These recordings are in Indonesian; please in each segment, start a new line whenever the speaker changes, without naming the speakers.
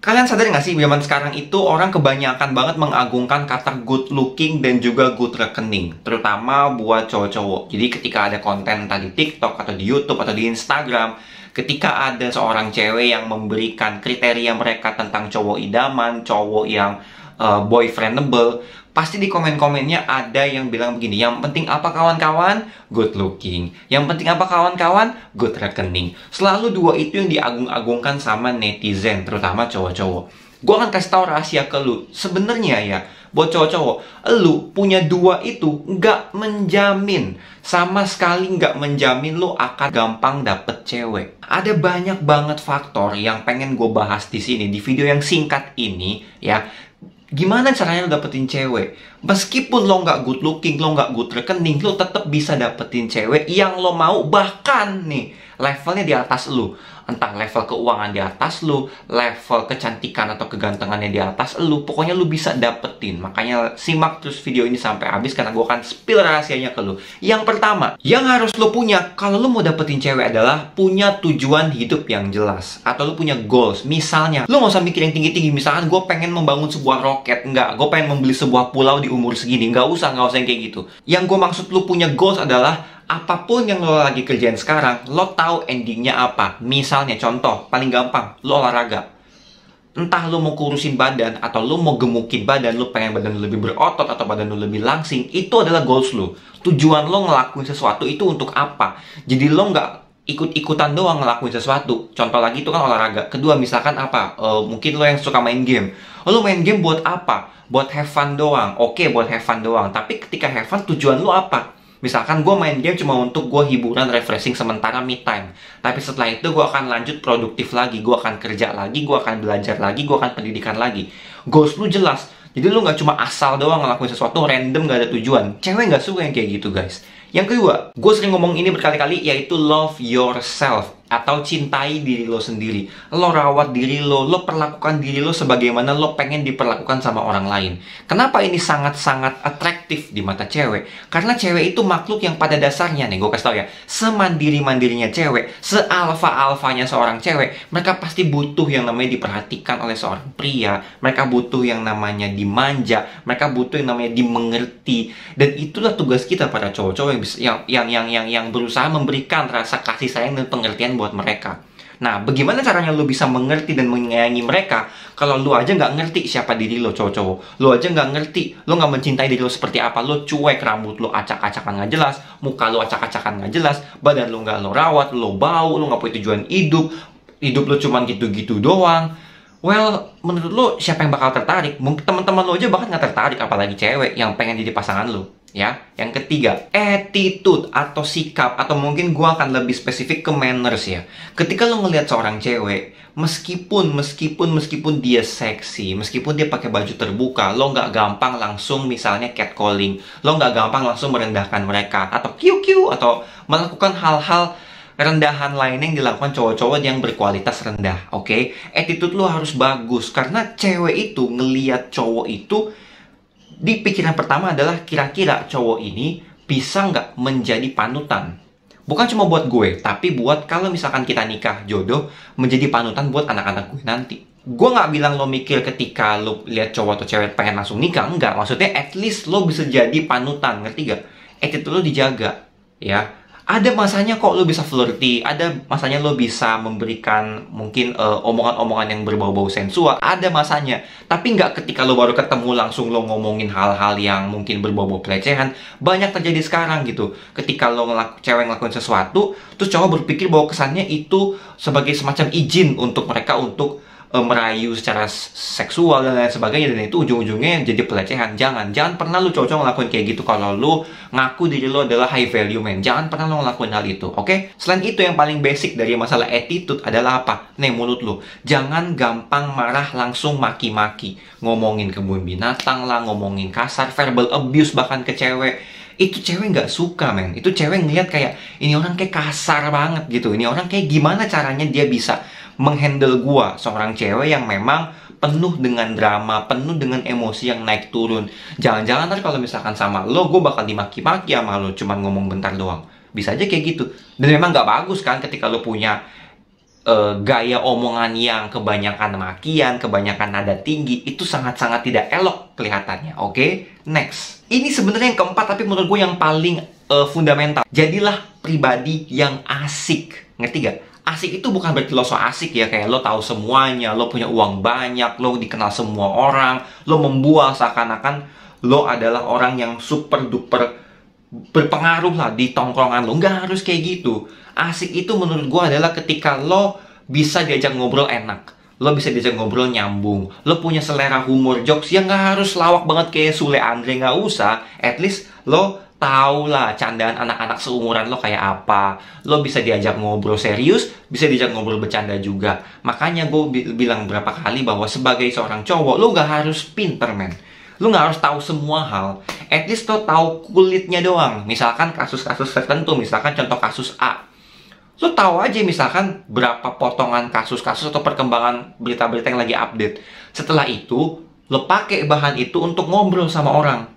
Kalian sadar nggak sih, zaman sekarang itu orang kebanyakan banget mengagungkan kata good looking dan juga good reckoning, terutama buat cowok-cowok. Jadi ketika ada konten entah di TikTok atau di YouTube atau di Instagram, ketika ada seorang cewek yang memberikan kriteria mereka tentang cowok idaman, cowok yang boyfriendable, pasti di komen-komennya ada yang bilang begini, yang penting apa kawan-kawan? Good looking. Yang penting apa kawan-kawan? Good reckoning. Selalu dua itu yang diagung-agungkan sama netizen, terutama cowok-cowok. Gue akan kasih tahu rahasia ke lu. Sebenarnya ya, buat cowok-cowok, lu punya dua itu nggak menjamin, sama sekali nggak menjamin lu akan gampang dapet cewek. Ada banyak banget faktor yang pengen gue bahas di sini di video yang singkat ini ya. Gimana caranya lo dapetin cewek? Meskipun lo nggak good looking, lo nggak good reckoning, lo tetap bisa dapetin cewek yang lo mau, bahkan nih levelnya di atas lo. Entah level keuangan di atas lo, level kecantikan atau kegantengannya di atas lo, pokoknya lo bisa dapetin. Makanya simak terus video ini sampai habis karena gue akan spill rahasianya ke lo. Yang pertama, yang harus lo punya kalau lo mau dapetin cewek adalah punya tujuan hidup yang jelas. Atau lo punya goals. Misalnya, lo nggak usah mikir yang tinggi-tinggi. Misalkan gue pengen membangun sebuah roket. Enggak, gue pengen membeli sebuah pulau di umur segini. Nggak usah yang kayak gitu. Yang gue maksud lo punya goals adalah apapun yang lo lagi kerjain sekarang, lo tahu endingnya apa. Misalnya, contoh, paling gampang, lo olahraga. Entah lo mau kurusin badan, atau lo mau gemukin badan, lo pengen badan lo lebih berotot, atau badan lo lebih langsing, itu adalah goals lo. Tujuan lo ngelakuin sesuatu itu untuk apa? Jadi lo nggak ikut-ikutan doang ngelakuin sesuatu. Contoh lagi itu kan olahraga. Kedua, misalkan apa? Mungkin lo yang suka main game. Lo main game buat apa? Buat have fun doang. Oke, buat have fun doang. Tapi ketika have fun, tujuan lo apa? Misalkan gue main game cuma untuk gue hiburan, refreshing sementara me time. Tapi setelah itu gue akan lanjut produktif lagi. Gue akan kerja lagi, gue akan belajar lagi, gue akan pendidikan lagi. Goals lu jelas. Jadi lu nggak cuma asal doang ngelakuin sesuatu random gak ada tujuan. Cewek nggak suka yang kayak gitu guys. Yang kedua, gue sering ngomong ini berkali-kali, yaitu love yourself. Atau cintai diri lo sendiri. Lo rawat diri lo perlakukan diri lo sebagaimana lo pengen diperlakukan sama orang lain. Kenapa ini sangat-sangat atraktif di mata cewek? Karena cewek itu makhluk yang pada dasarnya, nih gue kasih tau ya, semandiri-mandirinya cewek, sealfa-alfanya seorang cewek, mereka pasti butuh yang namanya diperhatikan oleh seorang pria. Mereka butuh yang namanya dimanja, mereka butuh yang namanya dimengerti. Dan itulah tugas kita para cowok-cowok yang berusaha memberikan rasa kasih sayang dan pengertian buat mereka. Nah, bagaimana caranya lo bisa mengerti dan menyayangi mereka kalau lo aja nggak ngerti siapa diri lo, cowok-cowok? Lo aja nggak ngerti, lo nggak mencintai diri lo seperti apa. Lo cuek, rambut lo acak-acakan nggak jelas, muka lo acak-acakan nggak jelas, badan lo nggak lo rawat, lo bau, lo nggak punya tujuan hidup lo cuman gitu-gitu doang. Well, menurut lo siapa yang bakal tertarik? Mungkin teman-teman lo aja bahkan nggak tertarik, apalagi cewek yang pengen jadi pasangan lo. Ya, yang ketiga, attitude atau sikap, atau mungkin gua akan lebih spesifik ke manners ya. Ketika lo ngelihat seorang cewek, meskipun dia seksi, meskipun dia pakai baju terbuka, lo nggak gampang langsung misalnya catcalling, lo nggak gampang langsung merendahkan mereka, atau QQ, atau melakukan hal-hal rendahan lainnya yang dilakukan cowok-cowok yang berkualitas rendah, oke? Attitude lo harus bagus, karena cewek itu ngelihat cowok itu, di pikiran pertama adalah kira-kira cowok ini bisa nggak menjadi panutan. Bukan cuma buat gue, tapi buat kalau misalkan kita nikah jodoh, menjadi panutan buat anak-anak gue nanti. Gue nggak bilang lo mikir ketika lo lihat cowok atau cewek pengen langsung nikah, enggak. Maksudnya at least lo bisa jadi panutan, ngerti gak? Attitude lo dijaga, ya. Ada masanya kok lo bisa flirty, ada masanya lo bisa memberikan mungkin omongan-omongan yang berbau-bau sensual, ada masanya. Tapi nggak ketika lo baru ketemu langsung lo ngomongin hal-hal yang mungkin berbau-bau pelecehan. Banyak terjadi sekarang gitu. Ketika lo cewek ngelakuin sesuatu, terus cowok berpikir bahwa kesannya itu sebagai semacam izin untuk mereka untuk merayu secara seksual dan lain sebagainya, dan itu ujung-ujungnya jadi pelecehan. Jangan pernah lu cowok ngelakuin kayak gitu kalau lu ngaku diri lu adalah high value man. Jangan pernah lu ngelakuin hal itu, oke? Selain itu, yang paling basic dari masalah attitude adalah apa? Nih, mulut lu. Jangan gampang marah langsung maki-maki. Ngomongin kebun binatang lah, ngomongin kasar, verbal abuse bahkan ke cewek. Itu cewek nggak suka, men. Itu cewek ngeliat kayak, ini orang kayak kasar banget gitu. Ini orang kayak gimana caranya dia bisa menghandle gua, seorang cewek yang memang penuh dengan drama, penuh dengan emosi yang naik turun. Jangan-jangan ntar kalau misalkan sama lo, gue bakal dimaki-maki sama lo, cuman ngomong bentar doang. Bisa aja kayak gitu. Dan memang nggak bagus kan ketika lo punya gaya omongan yang kebanyakan makian, kebanyakan nada tinggi, itu sangat-sangat tidak elok kelihatannya. Oke, next. Ini sebenarnya yang keempat, tapi menurut gue yang paling fundamental. Jadilah pribadi yang asik. Ngerti gak? Asik itu bukan berarti lo so asik ya, kayak lo tahu semuanya, lo punya uang banyak, lo dikenal semua orang, lo membual seakan-akan lo adalah orang yang super duper berpengaruh lah di tongkrongan lo. Nggak harus kayak gitu. Asik itu menurut gue adalah ketika lo bisa diajak ngobrol enak, lo bisa diajak ngobrol nyambung, lo punya selera humor jokes yang nggak harus lawak banget kayak Sule Andre, nggak usah. At least lo tahu lah candaan anak-anak seumuran lo kayak apa. Lo bisa diajak ngobrol serius, bisa diajak ngobrol bercanda juga. Makanya gue bilang berapa kali bahwa sebagai seorang cowok, lo nggak harus pinter, men. Lu nggak harus tahu semua hal. At least lo tahu kulitnya doang. Misalkan kasus-kasus tertentu, misalkan contoh kasus A. Lo tahu aja misalkan berapa potongan kasus-kasus atau perkembangan berita-berita yang lagi update. Setelah itu, lo pakai bahan itu untuk ngobrol sama orang.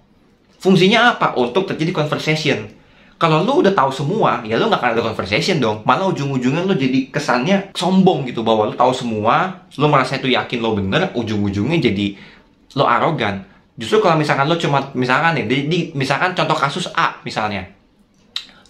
Fungsinya apa? Untuk terjadi conversation. Kalau lo udah tahu semua, ya lo nggak akan ada conversation dong. Malah ujung-ujungnya lo jadi kesannya sombong gitu, bahwa lo tahu semua, lo merasa itu yakin lo bener, ujung-ujungnya jadi lo arogan. Justru kalau misalkan lo cuma, misalkan nih, misalkan contoh kasus A misalnya,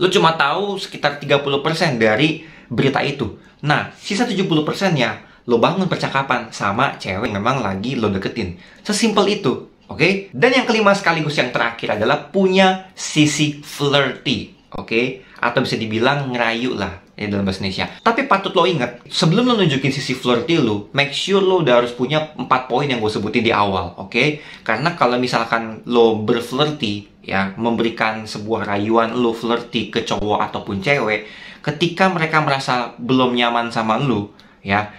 lo cuma tahu sekitar 30% dari berita itu. Nah, sisa 70%-nya lo bangun percakapan sama cewek yang memang lagi lo deketin. Sesimpel itu, oke? Dan yang kelima sekaligus yang terakhir adalah punya sisi flirty, oke? Atau bisa dibilang ngerayu lah ya dalam bahasa Indonesia. Tapi patut lo ingat, sebelum lo nunjukin sisi flirty lo, make sure lo udah harus punya 4 poin yang gue sebutin di awal, oke? Karena kalau misalkan lo berflirty, ya, memberikan sebuah rayuan lo flirty ke cowok ataupun cewek, ketika mereka merasa belum nyaman sama lo, ya,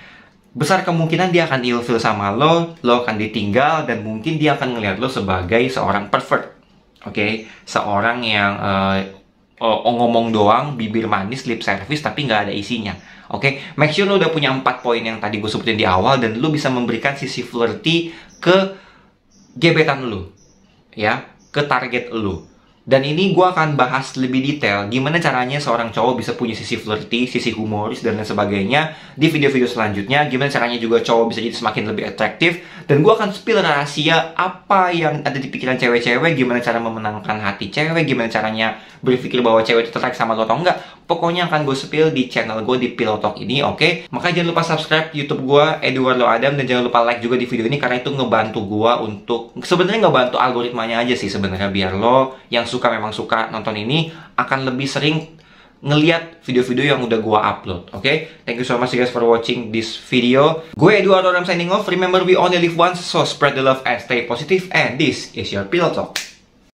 besar kemungkinan dia akan ilfil sama lo akan ditinggal, dan mungkin dia akan ngelihat lo sebagai seorang pervert, oke? Seorang yang ngomong doang, bibir manis, lip service, tapi nggak ada isinya. Oke, make sure lo udah punya 4 poin yang tadi gue sebutin di awal, dan lo bisa memberikan sisi flirty ke gebetan lo, ya, ke target lo. Dan ini gue akan bahas lebih detail gimana caranya seorang cowok bisa punya sisi flirty, sisi humoris, dan lain sebagainya di video-video selanjutnya. Gimana caranya juga cowok bisa jadi semakin lebih atraktif. Dan gue akan spill rahasia apa yang ada di pikiran cewek-cewek, gimana cara memenangkan hati cewek, gimana caranya berpikir bahwa cewek itu tertarik sama lo atau enggak. Pokoknya akan gue spill di channel gue di Pillow Talk ini, oke? Maka jangan lupa subscribe YouTube gue, Eduardo Adam, dan jangan lupa like juga di video ini, karena itu ngebantu gue untuk, sebenarnya ngebantu algoritmanya aja sih sebenarnya, biar lo yang memang suka nonton ini akan lebih sering ngeliat video-video yang udah gua upload, oke? Thank you so much guys for watching this video. Gue Eduardo, I'm signing off. Remember, we only live once, so spread the love and stay positive. And this is your Pillow Talk.